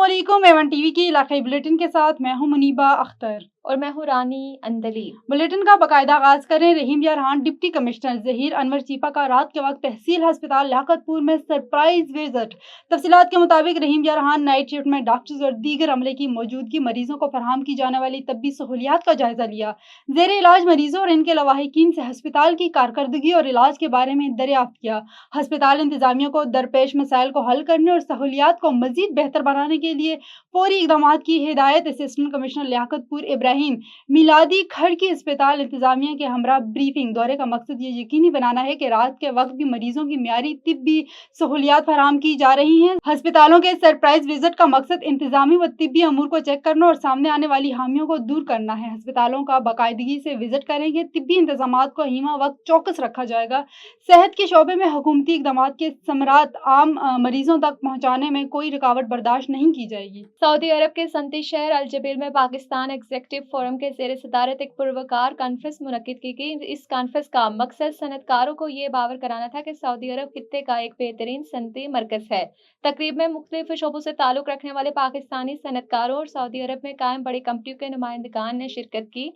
अस्सलामुअलैकुम। Avon TV की इलाकाई bulletin के साथ मैं हूं मुनीबा अख्तर और मैं हूं रानी अंदली। बुलेटिन का बाकायदा आगाज करें। रहीम यार डिप्टी कमिश्नर जहीर अनवर चीपा का रात के वक्त तहसील अस्पताल लियाकतपुर में सरप्राइज विजिट। तफसीलात के मुताबिक रहीम यार नाइट शिफ्ट में डॉक्टर्स और दीगर अमले की मौजूदगी मरीजों को फराहम की जाने वाली तब्बी सहूलियात का जायजा लिया। जेर इलाज मरीजों और इनके लवाहिकीन से अस्पताल की कारकर्दगी और इलाज के बारे में दरियाफ्त किया। अस्पताल इंतजामिया को दरपेश मसाइल को हल करने और सहूलियात को मजीद बेहतर बनाने के लिए फौरी इकदाम की हिदायत असिस्टेंट कमिश्नर लियाकतपुर इब्राहिम मिलादी खड़ की अस्पताल इंतजामिया के हमरा ब्रीफिंग। दौरे का मकसद ये यकीनी बनाना है कि रात के वक्त भी मरीजों की मियारी तिब्बी सहूलियात फराहम की जा रही हैं। अस्पतालों के सरप्राइज विजिट का मकसद इंतजामी व तिब्बी अमूर को चेक करना और सामने आने वाली खामियों को दूर करना है। अस्पतालों का बाकायदगी से विजिट करेंगे। तिब्बी इंतजाम को हीमा वक्त चौकस रखा जाएगा। सेहत के शोबे में हुकूमती इकदाम के समरात आम मरीजों तक पहुँचाने में कोई रुकावट बर्दाश्त नहीं की जाएगी। सऊदी अरब के सनती शहर अल जबील में पाकिस्तान एग्जीक्यूटिव फोरम के ज़ेर सदारत एक पुरवकार कॉन्फ्रेंस मुनक्किद की गई। इस कॉन्फ्रेंस का मकसद सनतकारों को ये बावर कराना था कि सऊदी अरब खित्ते का एक बेहतरीन सनती मरकज है। तकरीब में मुख्तलिफ शोबों से ताल्लुक रखने वाले पाकिस्तानी सनतकारों और सऊदी अरब में कायम बड़ी कंपनियों के नुमाइंदगान ने शिरकत की।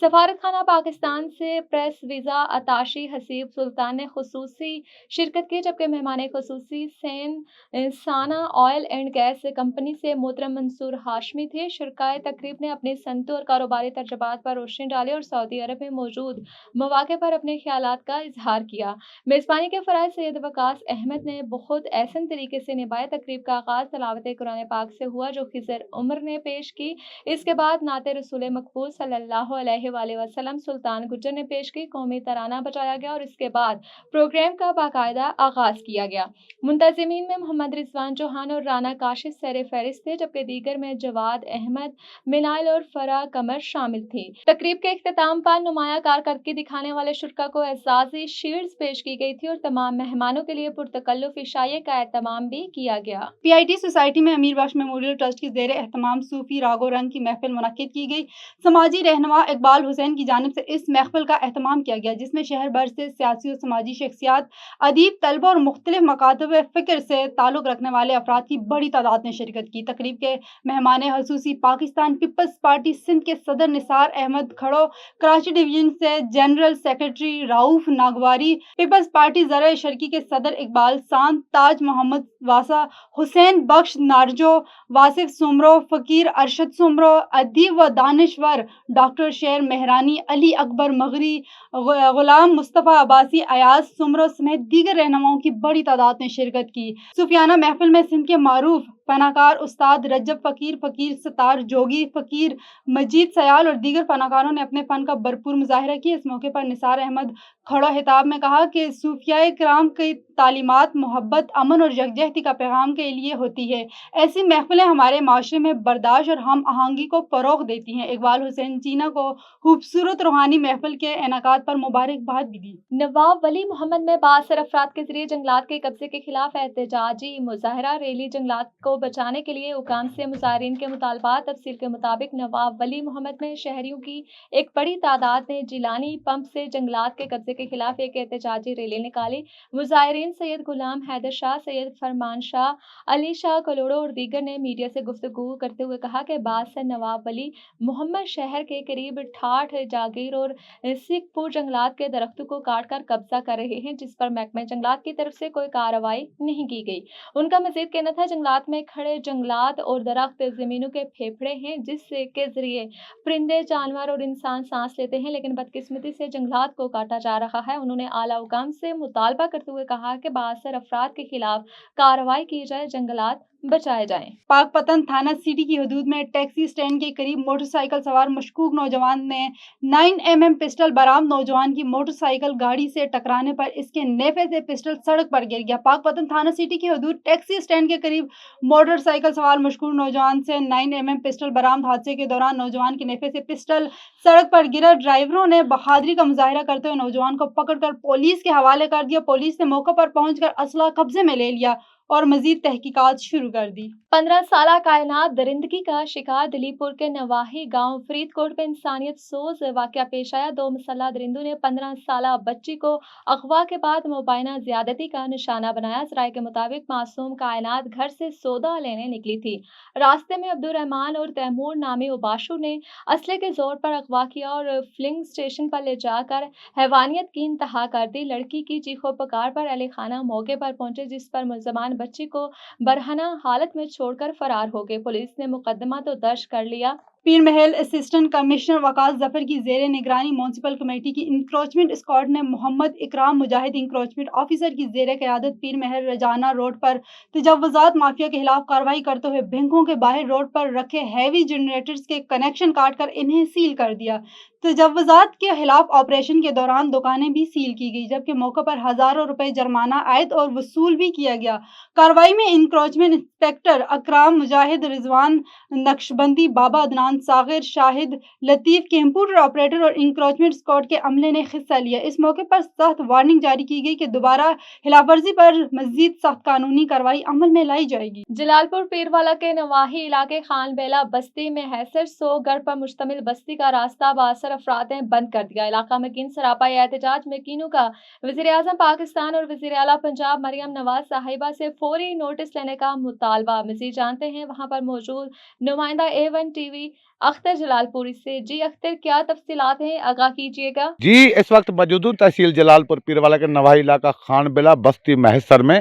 सफारत खाना पाकिस्तान से प्रेस वीज़ा अताशी हसीब सुल्तान ने खुसूसी शिरकत की, जबकि मेहमान खुसूसी सेन साना ऑयल एंड गैस कंपनी से मोहतरम मंसूर हाशमी थे। शुरकाए तकरीब ने अपने सनती और कारोबारी तजुर्बात पर रोशनी डाली और सऊदी अरब में मौजूद मौके पर अपने ख्यालात का इजहार किया। मेज़बानी के फ़राइज़ सैयद वकास अहमद ने बहुत एहसन तरीके से निभाए। तकरीब का आगाज़ तलावत कुरान पाक से हुआ जो खिज़र उमर ने पेश की। इसके बाद नाते रसूल मकबूल सल्लल्लाहु अलैहि वसल्लम सुल्तान गुज्जर ने पेश की। कौमी तराना बजाया गया और इसके बाद प्रोग्राम का बाकायदा आगाज किया गया। मुंतजिमीन में मोहम्मद रिजवान चौहान और राना काशिफ सर फहरिस्त थे, जबकि दीगर में जवाद अहमद मिनाइल और फरा कमर शामिल थी। तकरीब के इख्तिताम पर नुमाया कारकर्दगी दिखाने वाले शुरा को एजाजी शील्ड्स पेश की गई थी और तमाम मेहमानों के लिए पुरतकल्लुफ इशाये का एहतमाम भी किया गया। PIT सोसाइटी में अमीर बख्श मेमोरियल ट्रस्ट की जेर एहतमाम सूफी रागो रंग की महफिल मुनक्किद की गई। समाजी रहनुमा इकबाल हुसैन की जानिब से इस महफिल का एहतमाम किया गया, जिसमें शहर भर से सियासी और समाजी शख्सियात, अदीब, तलबा और मुख्तलिफ मकातब फ़िक्र से ताल्लुक़ रखने वाले अफराद की बड़ी तादाद ने शिरकत की। तकरीब के मेहमान खसूसी पाकिस्तान पीपल्स पार्टी सिंध के सदर निसार अहमद खड़ो, कराची डिवीजन से general secretary Rauf Nagwari, peoples party ज़रा शर्की के सदर इकबाल सांद, ताज मोहम्मद वासा, हुसैन बख्श नारजो, वासिफ सुमरो, फ़कीर अरशद सुमरो, अदीब व दानिश्वर डॉक्टर शेर मेहरानी, अली अकबर मगरी, गुलाम मुस्तफ़ा अब्बासी, अयाज सुमरो समेत दीगर रहनुमाओं की बड़ी तादाद ने शिरकत की। सूफियाना महफिल में सिंध के मारूफ फनाकार उस्ताद रजब फ़कीर, फ़कीर सतार जोगी, फ़कीर मजीद सयाल और दीगर फनाकारों ने अपने फ़न का भरपूर मुजाहिरा किया। इस मौके पर निसार अहमद खड़ो हिताब में कहा कि सूफियाए किराम की तालीमात मोहब्बत, अमन और यकजहती का पैगाम के लिए होती है। ऐसी महफिलें हमारे माशरे में बर्दाश्त और हम आहंगी को फ़रोग़ देती हैं। इकबाल हुसैन चीना को खूबसूरत रूहानी महफिल के इनेकाद पर मुबारकबाद भी दी। नवाब वली मोहम्मद में बासर अफराद के जरिए जंगलात के कब्जे के खिलाफ एहतजाजी मुजाहरा रैली। जंगलात को बचाने के लिए हुकाम से मुजाहिरीन के मुतालबात। तफसील के मुताबिक नवाब वली मोहम्मद में शहरियों की एक बड़ी तादाद ने जिलानी पंप से जंगलात के कब्जे के खिलाफ एक एहतजाजी रैली निकाली। मुजाहिरीन सैयद गुलाम हैदर शाह, सैयद फरमान शाह, अली शाह कलोड़ो और दीगर ने मीडिया से गुफ्तगू करते हुए कहा कि बासर नवाब वली मोहम्मद शहर के करीब 68 जागीर और सिखपुर जंगलात के दरख्तों को काट कर कब्जा कर रहे हैं, जिस पर महकमा जंगलात की तरफ से कोई कार्रवाई नहीं की गई। उनका मजीद कहना था जंगलात में खड़े जंगलात और दरख्त जमीनों के फेफड़े हैं, जिससे के जरिए परिंदे, जानवर और इंसान सांस लेते हैं, लेकिन बदकिस्मती से जंगलात को काटा जा रहा है। उन्होंने आला हुकाम से मुतालबा करते हुए कहा कि बासर अफराद के खिलाफ कार्रवाई की जाए, जंगलात बचाए जाएं। पाकपतन थाना सिटी की हदूद में टैक्सी स्टैंड के करीब मोटरसाइकिल सवार मशकूक नौजवान ने 9mm पिस्टल बरामद। नौजवान की मोटरसाइकिल गाड़ी से टकराने पर इसके नेफे से पिस्टल सड़क पर गिर गया। पाकपतन थाना सिटी की हदूद टैक्सी स्टैंड के करीब मोटरसाइकिल सवार मशकूक नौजवान से 9mm पिस्टल बरामद। हादसे के दौरान नौजवान के नेफे से पिस्टल सड़क पर गिरा। ड्राइवरों ने बहादुरी का मुजाहिरा करते हुए नौजवान को पकड़कर पुलिस के हवाले कर दिया। पुलिस ने मौके पर पहुंचकर असला कब्जे में ले लिया اور مزید تحقیقات شروع کر دی۔ 15 سالہ کائنات درندگی کا شکار دلیپ پور کے نواحی گاؤں فرید کوٹ میں انسانیت سوز واقعہ پیش آیا۔ 2 مسلح درندوں نے 15 سالہ بچی کو اغوا کے بعد مبینہ زیادتی کا نشانہ بنایا۔ ذرائع کے مطابق معصوم کائنات گھر سے سودا لینے نکلی تھی۔ راستے میں عبدالرحمان اور تیمور نامی اوباشوں نے اسلحے کے زور پر اغوا کیا اور فلنگ اسٹیشن پر لے جا کر حیوانیت کی انتہا کر دی۔ لڑکی کی چیخ و پکار پر اہل خانہ موقع پر پہنچے، جس پر ملزمان بچی کو برہنہ حالت میں چھوڑ کر فرار ہو گئے۔ پولیس نے مقدمہ تو درج کر لیا۔ پیر محل اسسٹنٹ کمشنر وقاص ظفر کی زیر نگرانی میونسپل کمیٹی کی انکروچمنٹ اسکواڈ نے محمد اکرام مجاہد انکروچمنٹ آفیسر کی زیر قیادت پیر محل رجانہ روڈ پر تجاوزات مافیا کے خلاف کارروائی کرتے ہوئے بینکوں کے باہر روڈ پر رکھے ہیوی جنریٹرز کے کنیکشن کاٹ کر انہیں سیل کر دیا۔ تجاوزات کے خلاف آپریشن کے دوران دکانیں بھی سیل کی گئی، جبکہ موقع پر ہزاروں روپے جرمانہ عائد اور وصول بھی کیا گیا۔ کارروائی میں انکروچمنٹ انسپکٹر اکرام مجاہد، رضوان نقشبندی، بابا عدنان ساغر، شاہد لطیف، کمپیوٹر آپریٹر اور انکروچمنٹ اسکواڈ کے عملے نے حصہ لیا۔ اس موقع پر سخت وارننگ جاری کی گئی کہ دوبارہ خلاف ورزی پر مزید سخت قانونی کارروائی عمل میں لائی جائے گی۔ جلال پور پیروالا کے نواحی علاقے خان بیلا بستی میں حیثر 100 گھر پر مشتمل بستی کا راستہ باثر افراد نے بند کر دیا۔ علاقہ مکین سراپا احتجاج مکینوں کا وزیر اعظم پاکستان اور وزیر اعلیٰ پنجاب مریم نواز صاحبہ سے فوری نوٹس لینے کا مطالبہ۔ مزید جانتے ہیں وہاں پر موجود نمائندہ A1 ٹی وی اختر جلال پوری سے۔ جی اختر، کیا تفصیلات ہیں، آگاہ کیجیے گا۔ جی، اس وقت موجود ہوں تحصیل جلال پور پیروالا کے نواحی علاقہ خان بیلا بستی محسر میں۔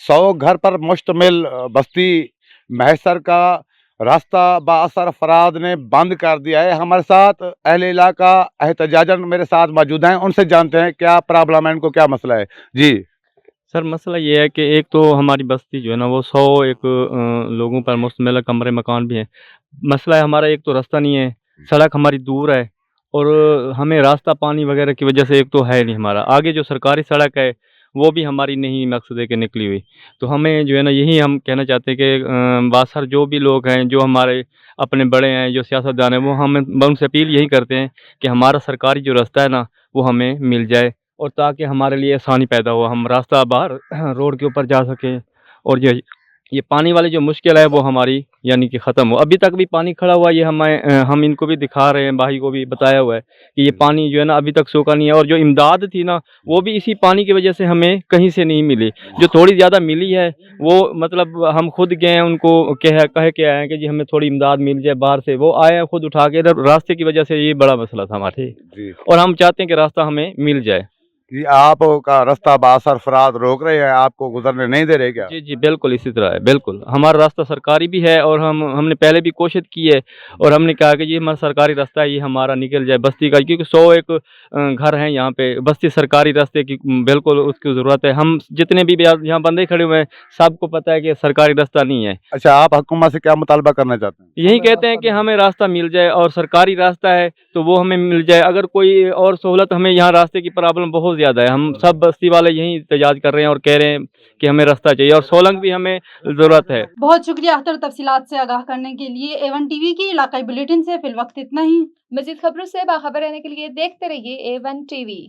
100 گھر پر مشتمل بستی محسر کا راستہ باثر افراد نے بند کر دیا ہے۔ ہمارے ساتھ اہل علاقہ احتجاجن میرے ساتھ موجود ہیں، ان سے جانتے ہیں کیا پرابلم ہے، ان کو کیا مسئلہ ہے۔ جی سر، مسئلہ یہ ہے کہ ایک تو ہماری بستی جو ہے نا وہ 100 لوگوں پر مشتمل کمرے مکان بھی ہیں۔ مسئلہ ہے ہمارا ایک تو راستہ نہیں ہے، سڑک ہماری دور ہے، اور ہمیں راستہ پانی وغیرہ کی وجہ سے ایک تو ہے نہیں ہمارا۔ آگے جو سرکاری سڑک ہے وہ بھی ہماری نہیں مقصد ہے کہ نکلی ہوئی، تو ہمیں جو ہے نا یہی ہم کہنا چاہتے ہیں کہ باثر جو بھی لوگ ہیں، جو ہمارے اپنے بڑے ہیں، جو سیاستدان ہیں، وہ ہم ان سے اپیل یہی کرتے ہیں کہ ہمارا سرکاری جو راستہ ہے نا وہ ہمیں مل جائے، اور تاکہ ہمارے لیے آسانی پیدا ہو، ہم راستہ باہر روڈ کے اوپر جا سکیں، اور یہ پانی والی جو مشکل ہے وہ ہماری یعنی کہ ختم ہو۔ ابھی تک بھی پانی کھڑا ہوا، یہ ہم ان کو بھی دکھا رہے ہیں، بھائی کو بھی بتایا ہوا ہے کہ یہ پانی جو ہے نا ابھی تک سوکھا نہیں ہے، اور جو امداد تھی نا وہ بھی اسی پانی کی وجہ سے ہمیں کہیں سے نہیں ملی۔ جو تھوڑی زیادہ ملی ہے وہ مطلب ہم خود گئے ہیں، ان کو کہہ کے آئے ہیں کہ جی ہمیں تھوڑی امداد مل جائے باہر سے، وہ آئے ہیں خود اٹھا کے ادھر۔ راستے کی وجہ سے یہ بڑا مسئلہ تھا ہمارے، اور ہم چاہتے ہیں کہ راستہ ہمیں مل جائے۔ جی، آپ کا راستہ باثر افراد روک رہے ہیں، آپ کو گزرنے نہیں دے رہے کیا؟ جی بالکل اسی طرح ہے، بالکل ہمارا راستہ سرکاری بھی ہے، اور ہم نے پہلے بھی کوشش کی ہے، اور ہم نے کہا کہ یہ ہمارا سرکاری راستہ ہے، یہ ہمارا نکل جائے بستی کا، کیونکہ 100 گھر ہیں یہاں پہ بستی، سرکاری راستے کی بالکل اس کی ضرورت ہے۔ ہم جتنے بھی یہاں بندے کھڑے ہوئے ہیں سب کو پتہ ہے کہ سرکاری راستہ نہیں ہے۔ اچھا، آپ حکومت سے کیا مطالبہ کرنا چاہتے ہیں؟ یہی کہتے ہیں کہ ہمیں راستہ مل جائے، اور سرکاری راستہ ہے تو وہ ہمیں مل جائے۔ اگر کوئی اور سہولت، ہمیں یہاں راستے کی پرابلم بہت زیادہ ہے، ہم سب بستی والے یہی احتجاج کر رہے ہیں اور کہہ رہے ہیں کہ ہمیں راستہ چاہیے، اور سولنگ بھی ہمیں ضرورت ہے۔ بہت شکریہ اختر، تفصیلات سے آگاہ کرنے کے لیے۔ A1 ٹی وی کی علاقائی بلیٹن سے فی الوقت اتنا ہی۔ مزید خبروں سے باخبر رہنے کے لیے دیکھتے رہیے A1 ٹی وی۔